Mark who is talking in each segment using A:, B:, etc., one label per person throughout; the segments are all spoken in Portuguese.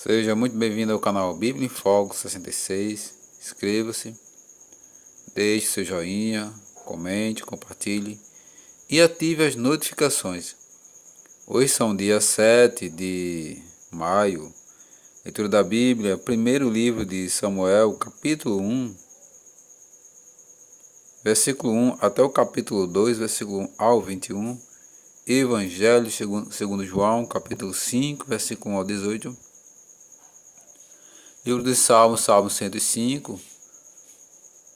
A: Seja muito bem-vindo ao canal Bíblia em Foco 66. Inscreva-se, deixe seu joinha, comente, compartilhe e ative as notificações. Hoje são dia 7 de maio, leitura da Bíblia, primeiro livro de Samuel, capítulo 1, versículo 1 até o capítulo 2, versículo 1 ao 21. Evangelho segundo João, capítulo 5, versículo 1 ao 18. Livro de Salmos, Salmo 105,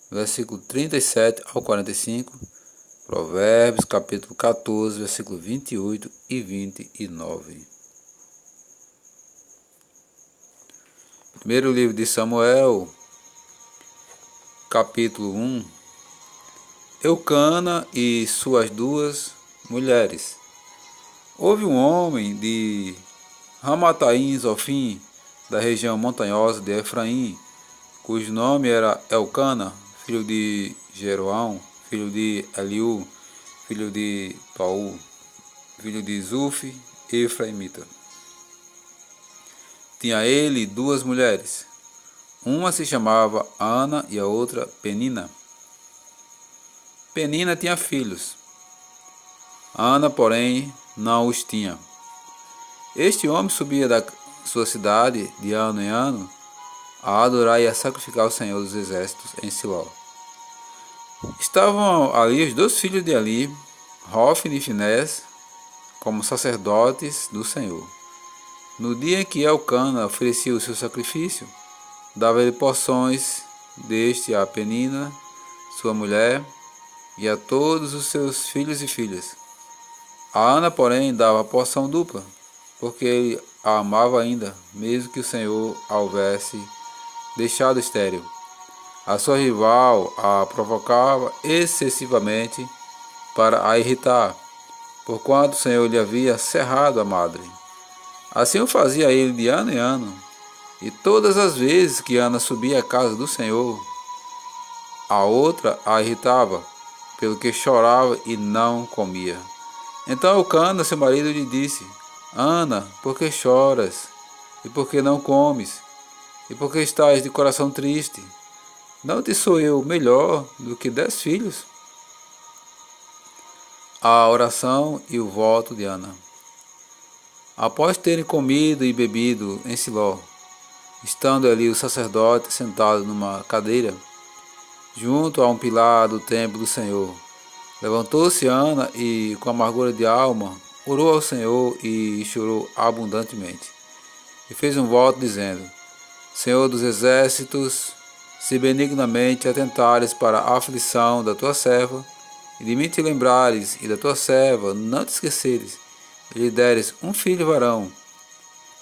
A: versículo 37 ao 45. Provérbios, capítulo 14, versículo 28 e 29. Primeiro livro de Samuel, capítulo 1. Eucana e suas duas mulheres. Houve um homem de Ramataim Zofim, da região montanhosa de Efraim, cujo nome era Elcana, filho de Jeroão, filho de Eliú, filho de Paú, filho de Zuf, Efraimita. Tinha ele duas mulheres, uma se chamava Ana e a outra Penina. Penina tinha filhos, Ana, porém, não os tinha. Este homem subia da sua cidade de ano em ano a adorar e a sacrificar o Senhor dos Exércitos em Siló. Estavam ali os dois filhos de Eli, Hofni e Finés, como sacerdotes do Senhor. No dia em que Elcana oferecia o seu sacrifício, dava-lhe porções deste a Penina, sua mulher, e a todos os seus filhos e filhas. A Ana, porém, dava porção dupla, porque ele a amava ainda, mesmo que o Senhor a houvesse deixado estéril. A sua rival a provocava excessivamente para a irritar, porquanto o Senhor lhe havia cerrado a madre. Assim o fazia ele de ano em ano, e todas as vezes que Ana subia à casa do Senhor, a outra a irritava, pelo que chorava e não comia. Então Eucana, seu marido, lhe disse: Ana, por que choras? E por que não comes? E por que estás de coração triste? Não te sou eu melhor do que 10 filhos? A oração e o voto de Ana. Após terem comido e bebido em Siló, estando ali o sacerdote sentado numa cadeira, junto a um pilar do templo do Senhor, levantou-se Ana e, com amargura de alma, orou ao Senhor e chorou abundantemente. E fez um voto dizendo: Senhor dos exércitos, se benignamente atentares para a aflição da tua serva, e de mim te lembrares, e da tua serva não te esqueceres, e lhe deres um filho varão,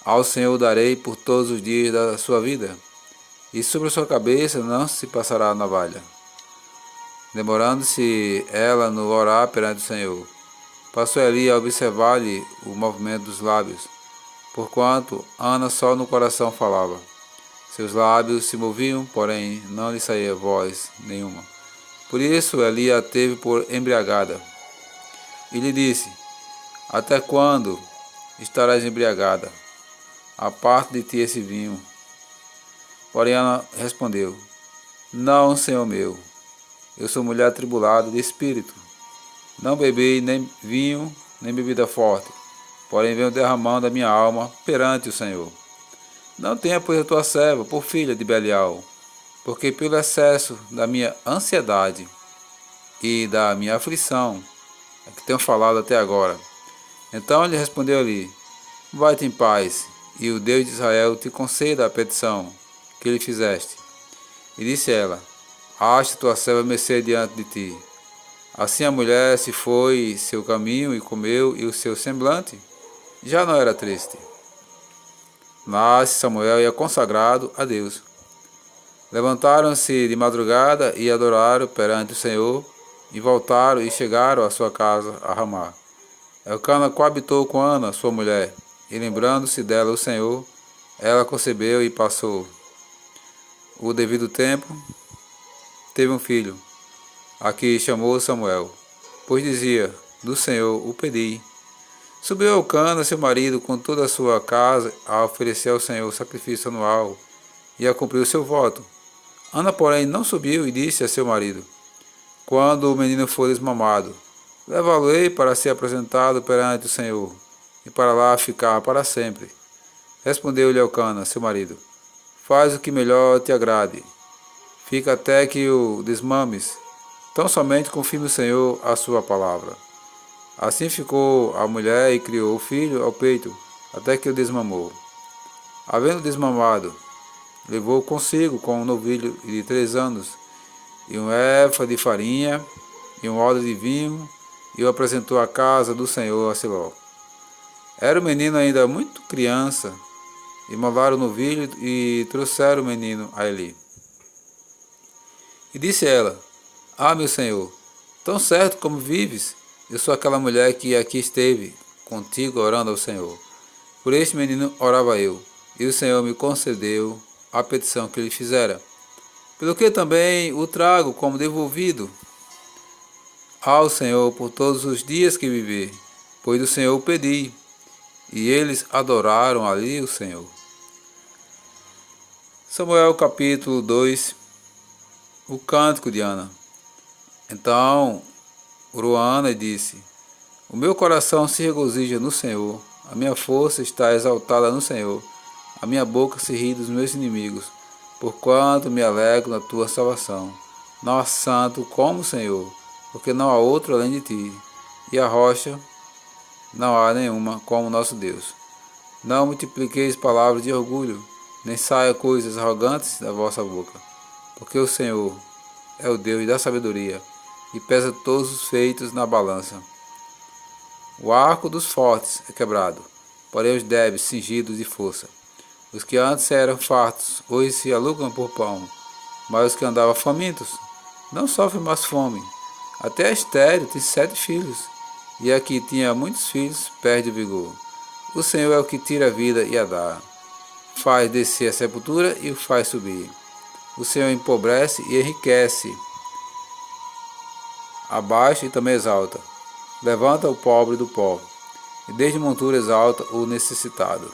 A: ao Senhor darei por todos os dias da sua vida, e sobre a sua cabeça não se passará navalha. Demorando-se ela no orar perante o Senhor, passou ali a observar-lhe o movimento dos lábios, porquanto Ana só no coração falava. Seus lábios se moviam, porém não lhe saía voz nenhuma. Por isso Eli a teve por embriagada. E lhe disse: Até quando estarás embriagada? Aparta de ti esse vinho. Porém Ana respondeu: Não, Senhor meu, eu sou mulher atribulada de espírito. Não bebi nem vinho, nem bebida forte, porém venho derramando a minha alma perante o Senhor. Não tenha, pois, a tua serva por filha de Belial, porque pelo excesso da minha ansiedade e da minha aflição é que tenho falado até agora. Então lhe respondeu Eli: Vai-te em paz, e o Deus de Israel te conceda a petição que lhe fizeste. E disse ela: Acha tua serva mercê diante de ti. Assim a mulher se foi seu caminho e comeu, e o seu semblante já não era triste. Mas Samuel ia consagrado a Deus. Levantaram-se de madrugada e adoraram perante o Senhor, e voltaram e chegaram à sua casa a Ramá. Elcana coabitou com Ana, sua mulher, e lembrando-se dela o Senhor, ela concebeu e passou o devido tempo, teve um filho, a que chamou Samuel, pois dizia: Do Senhor o pedi. Subiu Eucana, seu marido, com toda a sua casa, a oferecer ao Senhor o sacrifício anual e a cumprir o seu voto. Ana, porém, não subiu e disse a seu marido: quando o menino for desmamado, levá-lo-ei para ser apresentado perante o Senhor, e para lá ficar para sempre. Respondeu-lhe Eucana, seu marido: faz o que melhor te agrade. Fica até que o desmames. Tão somente confirme o Senhor a sua palavra. Assim ficou a mulher e criou o filho ao peito, até que o desmamou. Havendo desmamado, levou consigo com um novilho de 3 anos, e um éfa de farinha, e um odre de vinho, e o apresentou à casa do Senhor a Siló. Era o menino ainda muito criança, e molaram o novilho e trouxeram o menino a Eli. E disse ela: ah, meu senhor, tão certo como vives, eu sou aquela mulher que aqui esteve contigo orando ao Senhor. Por este menino orava eu, e o Senhor me concedeu a petição que lhe fizera. Pelo que também o trago como devolvido ao Senhor por todos os dias que viver, pois do Senhor o pedi, e eles adoraram ali o Senhor. Samuel capítulo 2. O cântico de Ana. Então Uruana disse: o meu coração se regozija no Senhor, a minha força está exaltada no Senhor, a minha boca se ri dos meus inimigos, porquanto me alegro na tua salvação. Não há santo como o Senhor, porque não há outro além de ti, e a rocha não há nenhuma como nosso Deus. Não multipliqueis palavras de orgulho, nem saia coisas arrogantes da vossa boca, porque o Senhor é o Deus da sabedoria, e pesa todos os feitos na balança. O arco dos fortes é quebrado, porém os débeis cingidos de força. Os que antes eram fartos, hoje se alugam por pão, mas os que andavam famintos não sofrem mais fome. Até a estéril tem 7 filhos, e a que tinha muitos filhos perde o vigor. O Senhor é o que tira a vida e a dá, faz descer a sepultura e o faz subir. O Senhor empobrece e enriquece, abaixa e também exalta. Levanta o pobre do pó, e desde montura exalta o necessitado,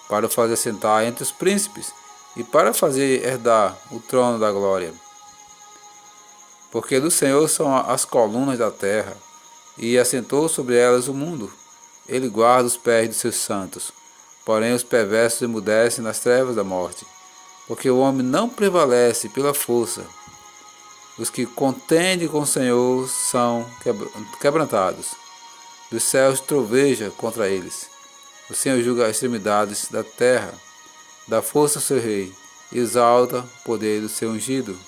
A: para o fazer sentar entre os príncipes, e para fazer herdar o trono da glória. Porque do Senhor são as colunas da terra, e assentou sobre elas o mundo. Ele guarda os pés dos seus santos, porém os perversos emudecem nas trevas da morte. Porque o homem não prevalece pela força. Os que contendem com o Senhor são quebrantados. Dos céus troveja contra eles. O Senhor julga as extremidades da terra, dá força ao seu rei, e exalta o poder do seu ungido.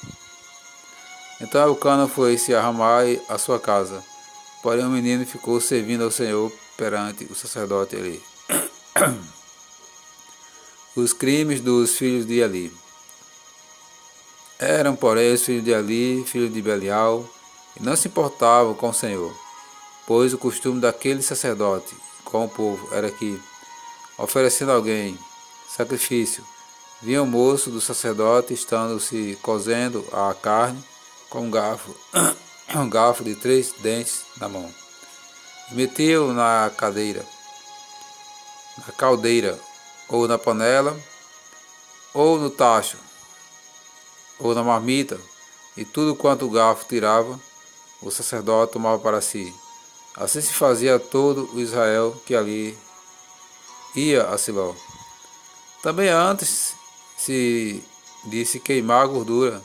A: Então Eucana foi se arrumar à sua casa, porém o menino ficou servindo ao Senhor perante o sacerdote Eli. Os crimes dos filhos de Eli. Eram, porém, os filhos de Eli, filho de Belial, e não se importavam com o Senhor, pois o costume daquele sacerdote com o povo era que, oferecendo a alguém sacrifício, vinha o moço do sacerdote estando se cozendo a carne com um garfo de 3 dentes na mão, e metia-o na caldeira, ou na panela, ou no tacho, ou na marmita, e tudo quanto o garfo tirava, o sacerdote tomava para si. Assim se fazia a todo o Israel que ali ia a Siló. Também antes se disse queimar a gordura,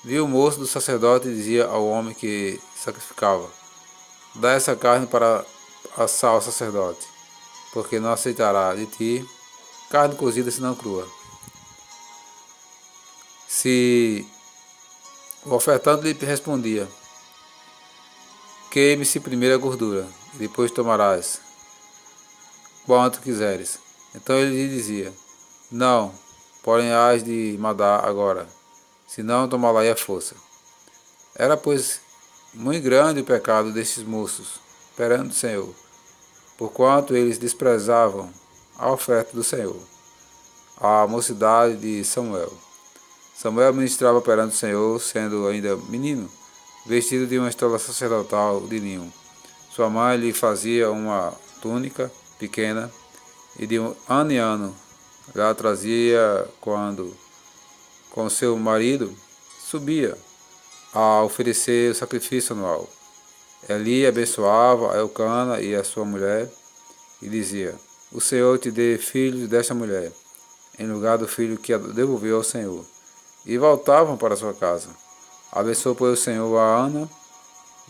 A: viu o moço do sacerdote e dizia ao homem que sacrificava: dá essa carne para assar ao sacerdote, porque não aceitará de ti carne cozida senão crua. Se o ofertante lhe respondia: queime-se primeiro a gordura, e depois tomarás quanto quiseres. Então ele lhe dizia: não, porém hás de mandar agora, senão tomá-la-ei à força. Era, pois, muito grande o pecado destes moços perante o Senhor, porquanto eles desprezavam a oferta do Senhor. A mocidade de Samuel. Samuel ministrava perante o Senhor, sendo ainda menino, vestido de uma estola sacerdotal de linho. Sua mãe lhe fazia uma túnica pequena, e de ano em ano ela trazia quando, com seu marido, subia a oferecer o sacrifício anual. Eli abençoava a Elcana e a sua mulher e dizia: O Senhor te dê filhos desta mulher, em lugar do filho que a devolveu ao Senhor. E voltavam para sua casa. Abençoou, pois, o Senhor a Ana,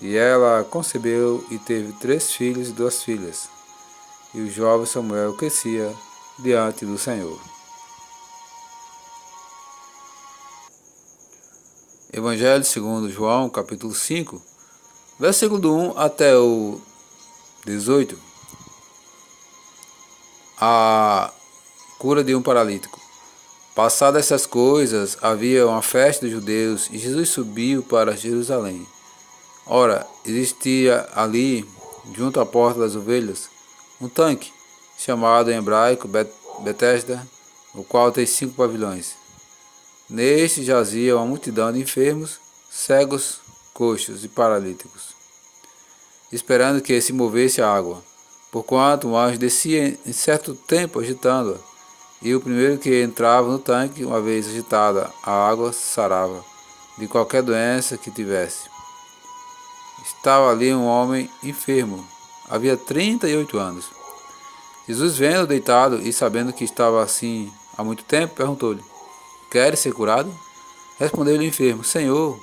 A: e ela concebeu e teve 3 filhos e 2 filhas. E o jovem Samuel crescia diante do Senhor. Evangelho segundo João, capítulo 5, versículo do 1 até o 18. A cura de um paralítico. Passadas essas coisas, havia uma festa dos judeus e Jesus subiu para Jerusalém. Ora, existia ali, junto à porta das ovelhas, um tanque, chamado em hebraico Betesda, o qual tem 5 pavilhões. Neste jazia uma multidão de enfermos, cegos, coxos e paralíticos, esperando que se movesse a água, porquanto um anjo descia em certo tempo agitando-a, e o primeiro que entrava no tanque, uma vez agitada a água, sarava de qualquer doença que tivesse. Estava ali um homem enfermo, havia 38 anos. Jesus, vendo-o deitado e sabendo que estava assim há muito tempo, perguntou-lhe: Queres ser curado? Respondeu-lhe o enfermo: Senhor,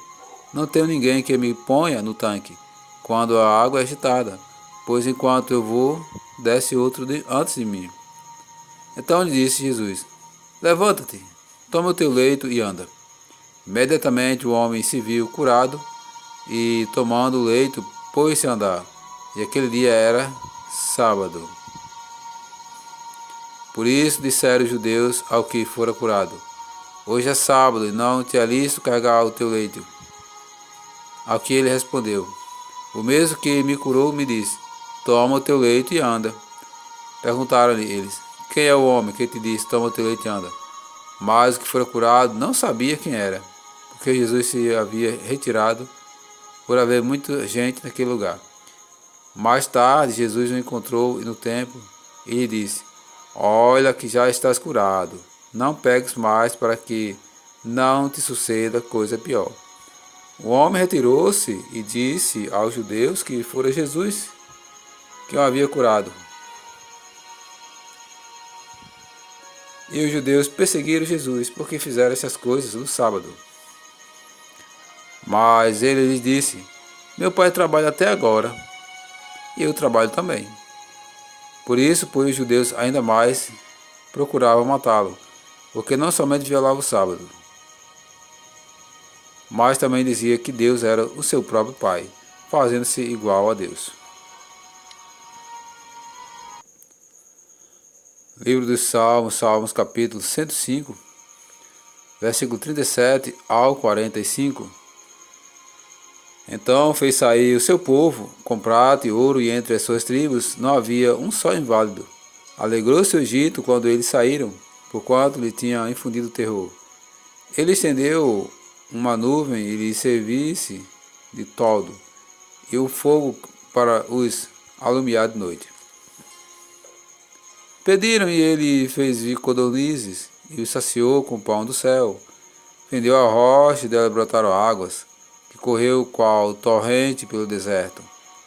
A: não tenho ninguém que me ponha no tanque quando a água é agitada, pois enquanto eu vou, desce outro antes de mim. Então lhe disse Jesus: Levanta-te, toma o teu leito e anda. Imediatamente o homem se viu curado e, tomando o leito, pôs-se a andar. E aquele dia era sábado. Por isso disseram os judeus ao que fora curado: Hoje é sábado e não te é lícito carregar o teu leito. Ao que ele respondeu: O mesmo que me curou me disse: Toma o teu leito e anda. Perguntaram-lhe eles: Quem é o homem que te disse: Toma o teu leito e anda? Mas o que fora curado não sabia quem era, porque Jesus se havia retirado por haver muita gente naquele lugar. Mais tarde, Jesus o encontrou no templo e lhe disse: Olha que já estás curado, não peques mais para que não te suceda coisa pior. O homem retirou-se e disse aos judeus que fora Jesus que o havia curado. E os judeus perseguiram Jesus porque fizeram essas coisas no sábado. Mas ele lhes disse: Meu pai trabalha até agora, e eu trabalho também. Por isso, pois, os judeus ainda mais procuravam matá-lo, porque não somente violava o sábado, mas também dizia que Deus era o seu próprio Pai, fazendo-se igual a Deus. Livro dos Salmos, Salmos capítulo 105, versículo 37 ao 45. Então fez sair o seu povo com prata e ouro, e entre as suas tribos não havia um só inválido. Alegrou-se o Egito quando eles saíram, porquanto lhe tinha infundido terror. Ele estendeu uma nuvem e lhe servisse de toldo, e o fogo para os alumiar de noite. Pediram, e ele fez vir codornizes, e os saciou com o pão do céu. Fendeu a rocha, e dela brotaram águas, que correu qual torrente pelo deserto,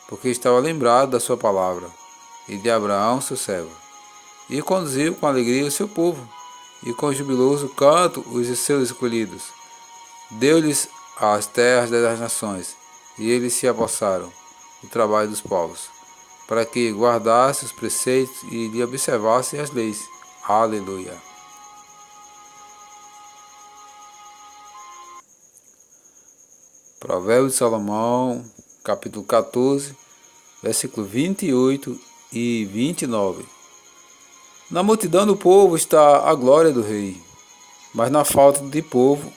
A: porque estava lembrado da sua palavra, e de Abraão seu servo. E conduziu com alegria o seu povo, e com jubiloso canto os seus escolhidos. Deu-lhes as terras das nações, e eles se apossaram do trabalho dos povos, para que guardasse os preceitos e lhe observassem as leis. Aleluia. Provérbios de Salomão, capítulo 14, versículo 28 e 29. Na multidão do povo está a glória do rei, mas na falta de povo,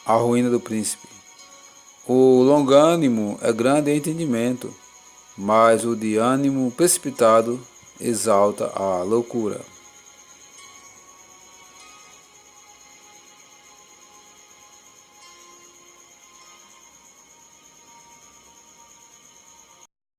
A: a ruína do príncipe. O longânimo é grande em entendimento, mas o de ânimo precipitado exalta a loucura.